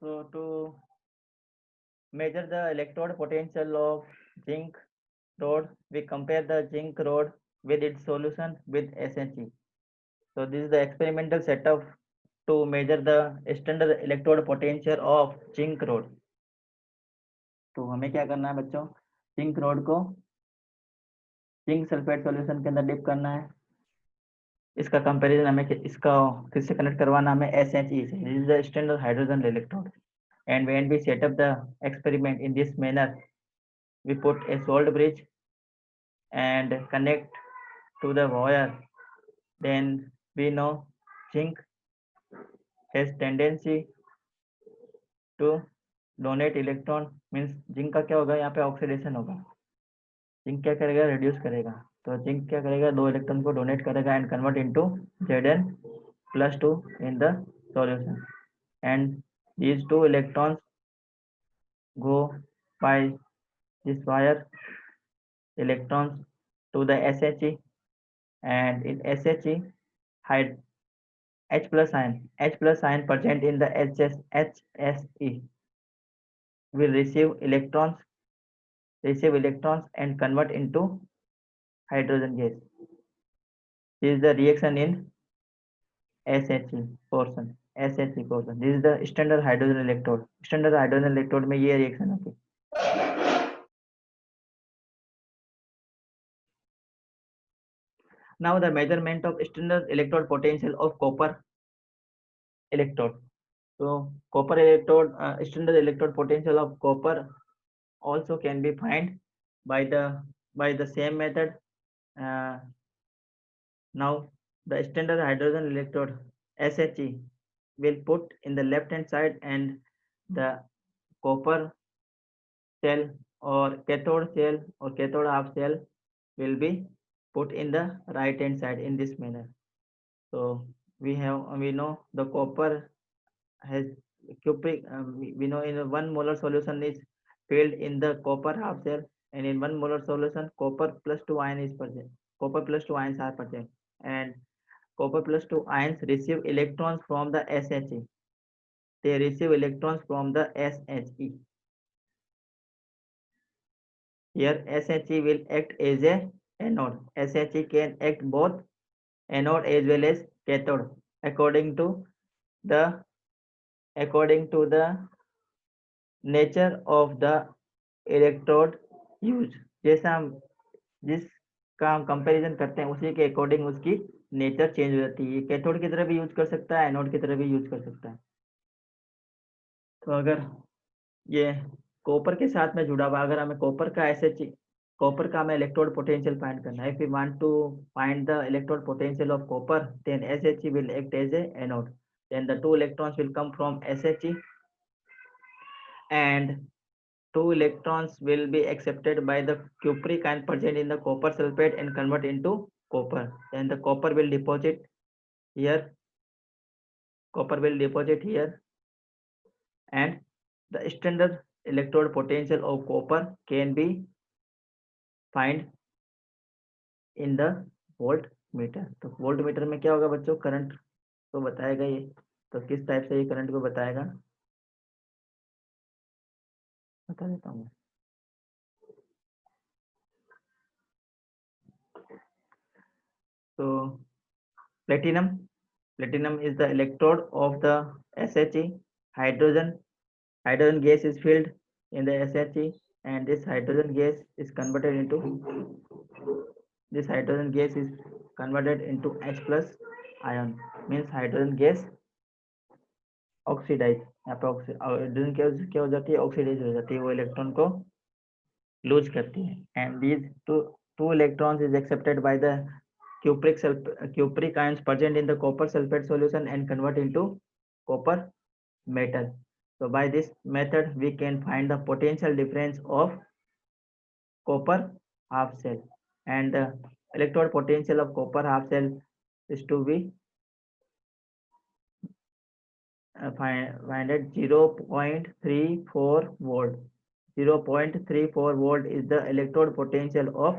So to measure the electrode potential of zinc rod, we compare the zinc rod with its solution with SHE. So this is the experimental setup to measure the standard electrode potential of zinc rod. तो हमें क्या करना है बच्चों, zinc road को zinc sulphate solution के अंदर dip करना है। इसका कंपैरिजन हमें इसका किससे कनेक्ट करवाना, हमें SHE से, this is the standard hydrogen electrode. And when we set up the experiment in this manner, we put a salt bridge and connect to the wire, then we know zinc has tendency to donate electron, means zinc का क्या होगा, यहाँ पे oxidation होगा, zinc क्या करेगा, reduce करेगा। तो जिंक क्या करेगा, 2 इलेक्ट्रॉन को डोनेट करेगा and convert into Zn+2 in the solution, and these 2 electrons go by this wire electrons to the SHE, and in SHE H plus ion present in the HSE will receive electrons and convert into hydrogen gas. This is the reaction in SHE portion. This is the standard hydrogen electrode. Standard hydrogen electrode में ये reaction होती है। Now the measurement of standard electrode potential of copper electrode. So copper electrode, standard electrode potential of copper also can be find by the same method. Now the standard hydrogen electrode SHE will put in the left hand side, and the copper cell or cathode half cell will be put in the right hand side in this manner. So we know the copper has cupric, we know in a 1 molar solution is filled in the copper half cell, and in 1 molar solution copper plus 2 ion is present, copper plus 2 ions are present, and copper plus 2 ions receive electrons from the SHE. They receive electrons from the SHE. Here SHE will act as a anode. SHE can act both anode as well as cathode according to the nature of the electrode used. जैसा हम जिसका हम comparison करते हैं उसी के according उसकी nature change हो जाती है। कैथोड की तरह भी यूज कर सकता है, एनोड की तरह भी यूज कर सकता है। तो अगर ये कॉपर के साथ में जुड़ा हुआ, अगर हमें कॉपर का हमें इलेक्ट्रोड पोटेंशियल फाइंड करना है, if we want to find the electrode potential of copper, then SHE will act as a anode, then the 2 electrons will come from SHE and 2 electrons will be accepted by the cupric ion present in the copper sulfate and convert into copper, then the copper will deposit here, and the standard electrode potential of copper can be find in the volt meter. तो volt meter में क्या होगा बच्चों, current को बताएगा ये। तो किस टाइप से ये करंट को बताएगा, बता देता हूँ। तो platinum is the electrode of the SHE. Hydrogen gas is filled in the SHE, and this hydrogen gas is converted into H plus ion, means hydrogen gas oxidise, यहाँ पे हाइड्रोजन क्या हो जाती है, ऑक्सीडाइज हो जाती है, वो इलेक्ट्रॉन को लूज करती है, and these two electrons is accepted by the cupric ions present in the copper sulfate solution and convert into copper metal. So by this method we can find the potential difference of copper half cell, and the electrode potential of copper half cell is to be find at 0.34 volt. 0.34 volt is the electrode potential of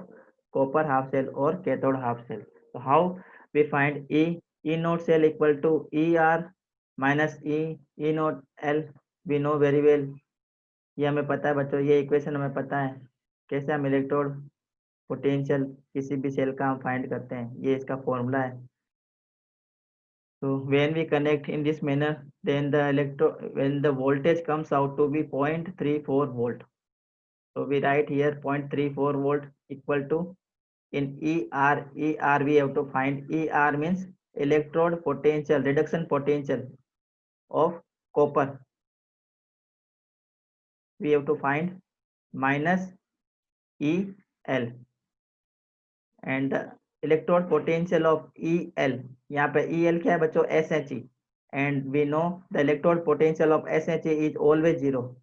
copper half cell or cathode half cell. So how we find E naught cell equal to ER minus E naught L. We know very well, ये हमें पता है बच्चों, ये equation हमें पता है कैसे हम इलेक्ट्रोड पोटेंशियल किसी भी सेल का हम फाइंड करते हैं, ये इसका फॉर्मूला है। So when we connect in this manner, then when the voltage comes out to be 0.34 volt. So we write here 0.34 volt equal to in ER we have to find ER means electrode potential, reduction potential of copper. We have to find minus EL and the electrode potential of EL. यहाँ पे EL क्या है बच्चों? SHE. And we know the electrode potential of SHE is always zero.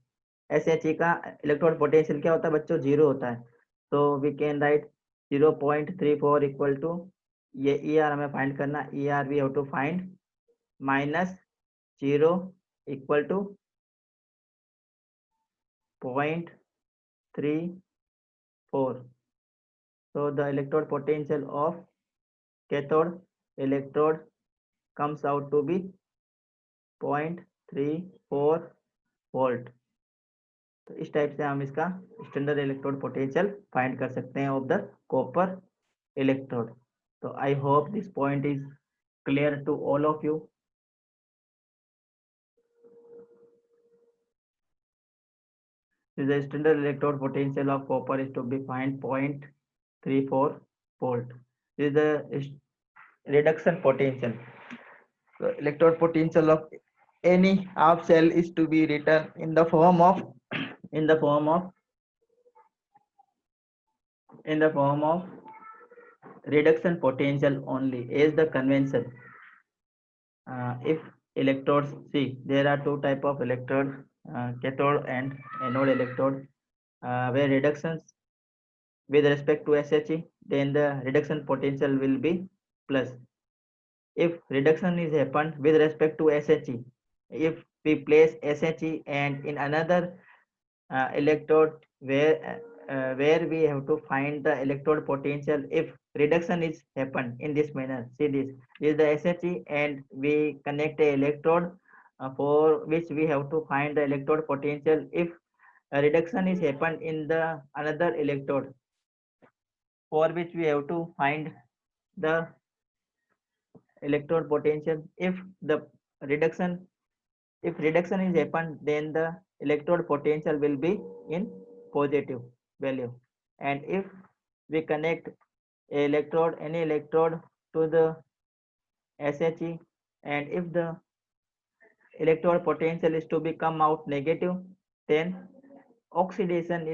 SHE का electrode potential क्या होता है बच्चों? जीरो होता है. So we can write 0.34 equal to, ये ER हमें फाइंड करना, ER we have to find minus 0 equal to 0.34. So the electrode potential of cathode electrode comes out to be 0.34 volt. तो इस टाइप से हम इसका स्टैंडर्ड इलेक्ट्रोड पोटेंशियल फाइंड कर सकते हैं ऑफ द कॉपर इलेक्ट्रोड। तो I hope this point is clear to all of you. The standard electrode potential of copper is to be find 0.34 volt. This is the reduction potential. So electrode potential of any half cell is to be written in the form of reduction potential only as the convention. If electrodes, see there are two type of electrode, cathode and anode electrode, where reductions with respect to SHE, then the reduction potential will be plus. If reduction is happened with respect to SHE, if we place SHE and in another electrode where we have to find the electrode potential, if reduction is happened in this manner, see this is the SHE and we connect a electrode for which we have to find the electrode potential. If a reduction is happened in the another electrode for which we have to find the electrode potential, if reduction is happened, then the electrode potential will be in positive value. And if we connect any electrode to the SHE, and if the electrode potential is to be come out negative, then oxidation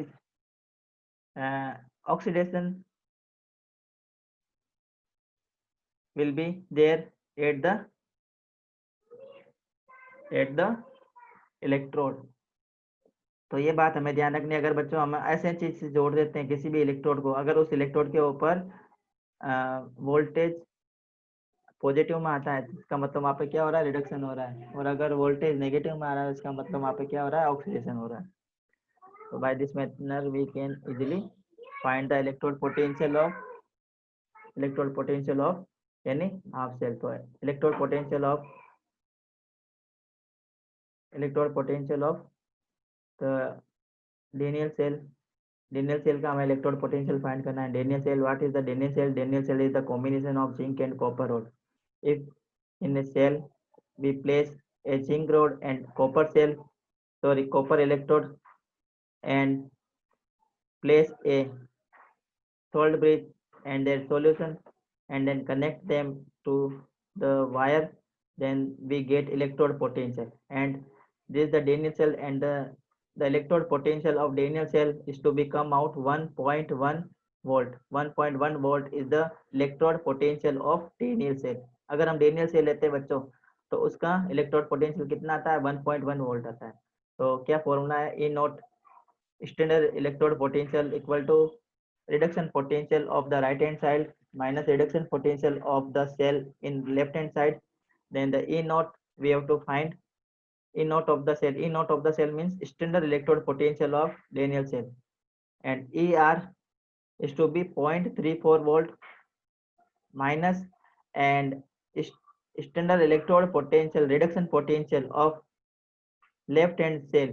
will be there at the electrode. तो ये बात हमें ध्यान रखनी है। अगर बच्चों हम ऐसे चीज से जोड़ देते हैं किसी भी इलेक्ट्रोड को, अगर उस इलेक्ट्रोड के ऊपर वोल्टेज पॉजिटिव में आता है, इसका मतलब वहाँ पे क्या हो रहा है? रिडक्शन हो रहा है। और अगर वोल्टेज नेगेटिव में आ रहा है, इसका मतलब वहाँ पे क्या हो रहा है? ऑक्सीडेशन हो रहा है। तो by this method we can easily find the electrode potential of यानी हाफ सेल। तो electrode potential of the Daniell cell का हमें इलेक्ट्रोड पोटेंशियल फाइंड करना है। Daniell cell, what is the Daniell cell? Daniell cell is the combination of zinc and copper rod. If in a cell we place a zinc rod and copper electrode and place a salt bridge and their solution and then connect them to the wire, then we get electrode potential. And this is the Daniell cell, and the electrode potential of Daniell cell is to become out 1.1 volt. 1.1 volt is the electrode potential of Daniell cell. अगर हम Daniell cell लेते हैं बच्चों, तो उसका electrode potential कितना आता है? 1.1 वोल्ट आता है। तो क्या फॉर्मूला है? E naught standard electrode potential equal to reduction potential of the right hand side minus reduction potential of the cell in left hand side. Then the E naught we have to find E naught of the cell. E naught of the cell means standard electrode potential of Daniell cell, and ER is to be 0.34 volt minus and standard electrode potential reduction potential of left hand cell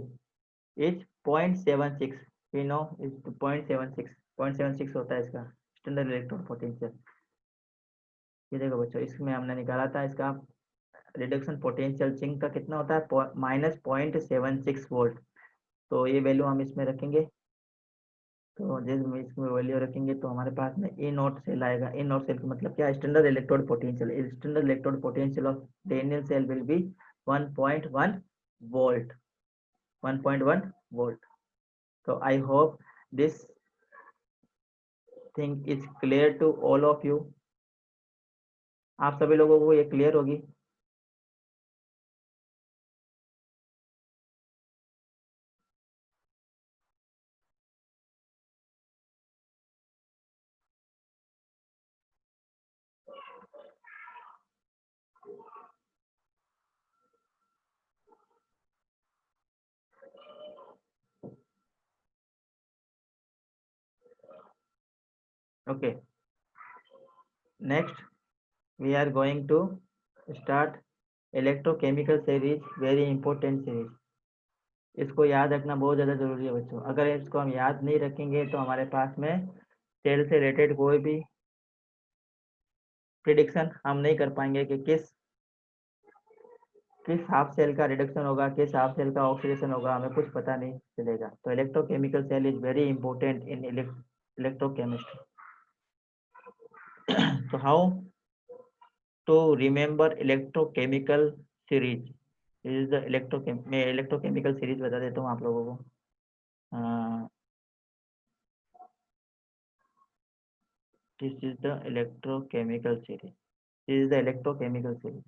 is 0.76. We know is 0.76. 0.76 होता है इसका standard electrode potential. ये देखो बच्चों, इसमें हमने निकाला था इसका रिडक्शन पोटेंशियल जिंक का कितना होता है, -0.76 वोल्ट। तो ये वैल्यू हम इसमें रखेंगे। तो जैसे इसमें वैल्यू रखेंगे तो हमारे पास में ए नॉट सेल आएगा। ए नॉट सेल का मतलब क्या है, standard electrode potential. Standard electrode potential of Daniell cell will be 1.1 volt. 1.1 volt. तो I hope this thing is clear to all of you. आप सभी लोगों को ये क्लियर होगी। Okay, next we are going to start electrochemical series, very important series। इसको याद रखना बहुत ज़्यादा जरूरी है बच्चों। अगर इसको हम याद नहीं रखेंगे तो हमारे पास में सेल से रिलेटेड कोई भी प्रिडिक्शन हम नहीं कर पाएंगे कि किस हाफ सेल का रिडक्शन होगा, किस हाफ सेल का ऑक्सीडेशन होगा, हमें कुछ पता नहीं चलेगा। तो electrochemical cell is very important in electrochemistry. तो how to remember electrochemical series, is the मैं इलेक्ट्रोकेमिकल सीरीज बता देता हूँ आप लोगों को। This is the electrochemical series. This is the electrochemical series.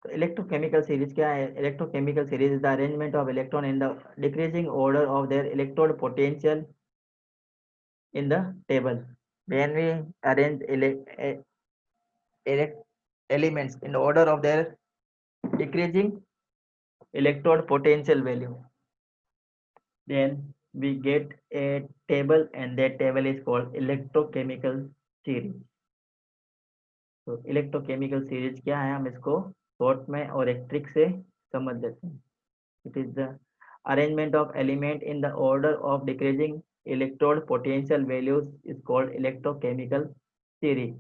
तो इलेक्ट्रोकेमिकल सीरीज क्या है? Electrochemical series is the arrangement of electron in the decreasing order of their electrode potential in the table। When we arrange elements in the order of their decreasing electrode potential value, then we get a table, and that table is called electrochemical series। तो electrochemical series क्या है, हम इसको short में और एक trick से समझ लेते हैं। It is the arrangement of element in the order of decreasing electrode potential values is called electrochemical series।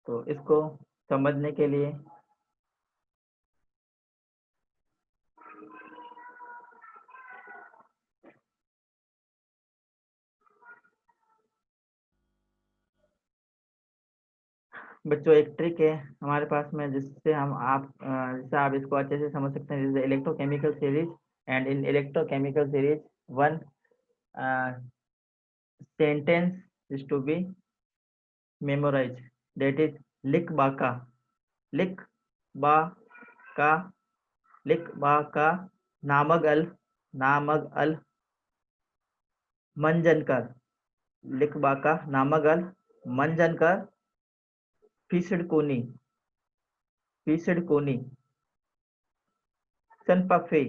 तो इसको समझने के लिए बच्चों एक ट्रिक है हमारे पास में, जिससे आप इसको अच्छे से समझ सकते हैं। Electrochemical series, and in electrochemical series one sentence is to be memorized, that is लिख बाका। लिख बाका। लिख बाका नामग अल मंजन कर। लिख बाका नामग अल मंजन कर फीसड कोनी सनपफे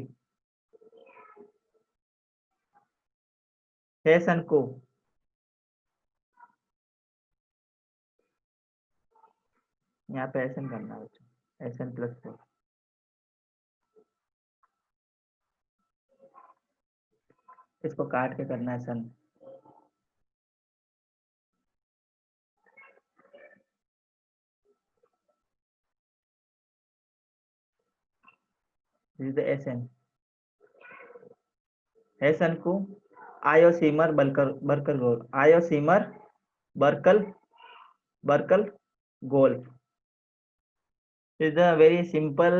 है सन को। यहाँ पे ऐसा करना है बच्चों, एसएन प्लस 4। इसको काट के करना है सन। This is the Sn. Sn को आयोसीमर बर्कल गोल। आयोसीमर बर्कल गोल is a very simple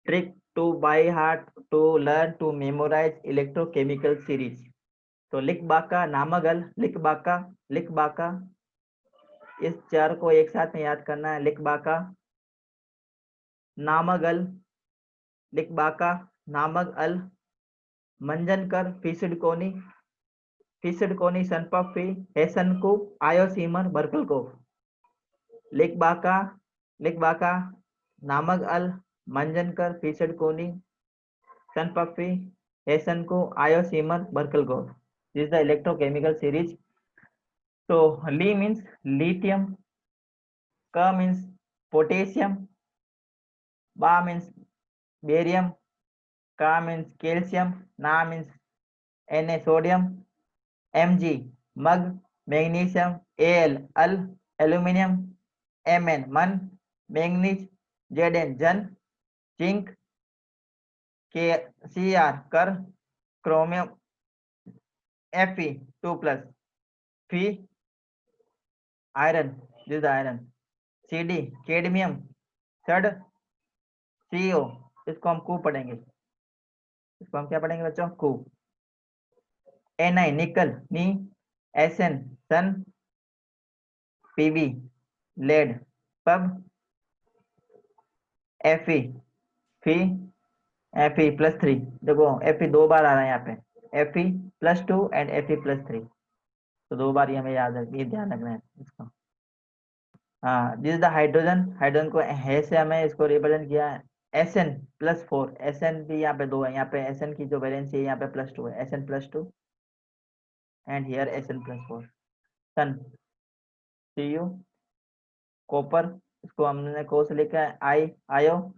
trick to by heart to learn to memorize electrochemical series। तो लिख बाका नामगल लिख बाका इस चार को एक साथ में याद करना है। लिख बाका नामगल लिख बाका नामग अल मंजन कर फीसड कोनी सनपफी हैसन को आयोसीमर बर्कल को। लिख बाका नामग अल मंजन कर फीसड कोनी सनपफी हैसन को आयोसीमर बर्कल को। This is the electrochemical series. So Li means lithium, Ka means potassium, Ba means barium, Ka means calcium, Na means Na sodium, Mg mug, magnesium, Al aluminium, Mn man, manganese, Zn Zn, zinc, Cr कर, chromium Fe 2 plus, Fe iron, this is the iron, Cd cadmium, Cd CO, इसको हम कू पढ़ेंगे, इसको हम क्या पढ़ेंगे बच्चों, कू. Na निकल, नी, Sn सन, Pb lead, pub, Fe फी, Fe प्लस 3. देखो Fe 2 बार आ रहा है यहाँ पे, Fe plus 2 and Fe plus 3, तो 2 बार ये हमें याद रख, ये ध्यान रखना है इसका. हाँ, दिस द हाइड्रोजन, हाइड्रोजन को है से हमें इसको रिप्रेजेंट किया है, Sn प्लस 4, Sn भी यहाँ पे 2 है, यहाँ पे Sn की जो वैलेंसी है यहाँ पे प्लस 2 है, Sn plus 2 and here Sn plus 4. सन Cu, कॉपर, इसको हमने को से लिखा है आयो,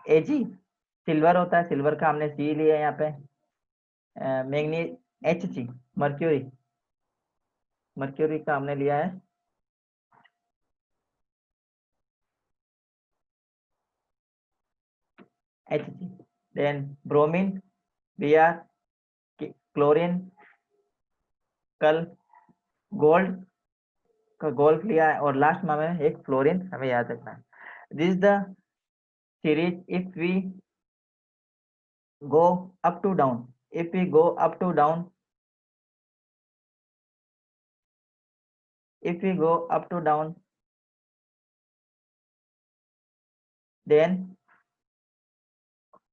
Ag सिल्वर होता है, सिल्वर का हमने सी लिया है यहाँ पे, मैग्नीज Hg मर्क्यूरी, मर्क्यूरी का हमने लिया है Hg. Then bromine Br, chlorine, कल, गोल्ड का गोल्ड लिया है, और लास्ट में हमें एक फ्लोरीन हमें याद रखना है. This the series if we go up to down, if we go up to down, if we go up to down, then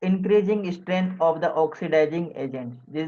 increasing strength of the oxidizing agent, this is the